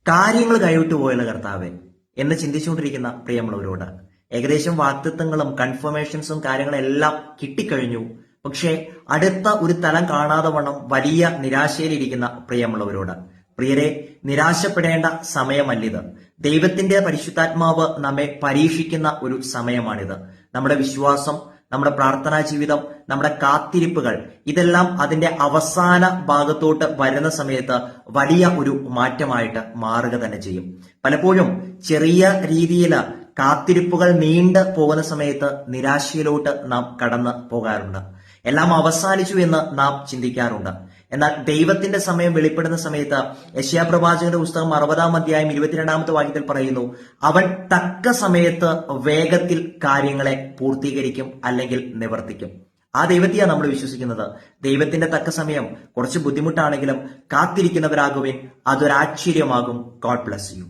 കാര്യങ്ങൾ കൈവിട്ടു പോയല്ലോ കർത്താവെ എന്ന് ചിന്തിച്ചുകൊണ്ടിരിക്കുന്ന പ്രിയമുള്ളവരോട് ഏകദേശം വാക്തത്വങ്ങളും കൺഫർമേഷൻസും കാര്യങ്ങളെല്ലാം കിട്ടിക്കഴിഞ്ഞു. പക്ഷേ അടുത്ത ഒരു തലം കാണാതെ വണ്ണം വലിയ നിരാശയിലിരിക്കുന്ന പ്രിയമുള്ളവരോട്, പ്രിയരെ, നിരാശപ്പെടേണ്ട സമയമല്ലിത്. ദൈവത്തിന്റെ പരിശുദ്ധാത്മാവ് നമ്മെ പരീക്ഷിക്കുന്ന ഒരു സമയമാണിത്. നമ്മുടെ വിശ്വാസം, നമ്മുടെ പ്രാർത്ഥനാ ജീവിതം, നമ്മുടെ കാത്തിരിപ്പുകൾ, ഇതെല്ലാം അതിന്റെ അവസാന ഭാഗത്തോട്ട് വരുന്ന സമയത്ത് വലിയ ഒരു മാറ്റമായിട്ട് മാറുക തന്നെ ചെയ്യും. പലപ്പോഴും ചെറിയ രീതിയിൽ കാത്തിരിപ്പുകൾ നീണ്ടു പോകുന്ന സമയത്ത് നിരാശയിലോട്ട് നാം കടന്നു പോകാറുണ്ട്. എല്ലാം അവസാനിച്ചു എന്ന് നാം ചിന്തിക്കാറുണ്ട്. എന്നാൽ ദൈവത്തിന്റെ സമയം വെളിപ്പെടുന്ന സമയത്ത് യെശയ്യാ പ്രവാചകന്റെ പുസ്തകം 60-ാം അധ്യായം 22-ാമത്തെ വാക്യത്തിൽ പറയുന്നു, അവൻ തക്ക സമയത്ത് വേഗത്തിൽ കാര്യങ്ങളെ പൂർത്തീകരിക്കും, അല്ലെങ്കിൽ നിവർത്തിക്കും. ആ ദൈവത്തെയാണ് നമ്മൾ വിശ്വസിക്കുന്നത്. ദൈവത്തിന്റെ തക്ക സമയം കുറച്ച് ബുദ്ധിമുട്ടാണെങ്കിലും കാത്തിരിക്കുന്നവരാകുവിൻ, അതൊരാശ്ചര്യമാകും. God bless U.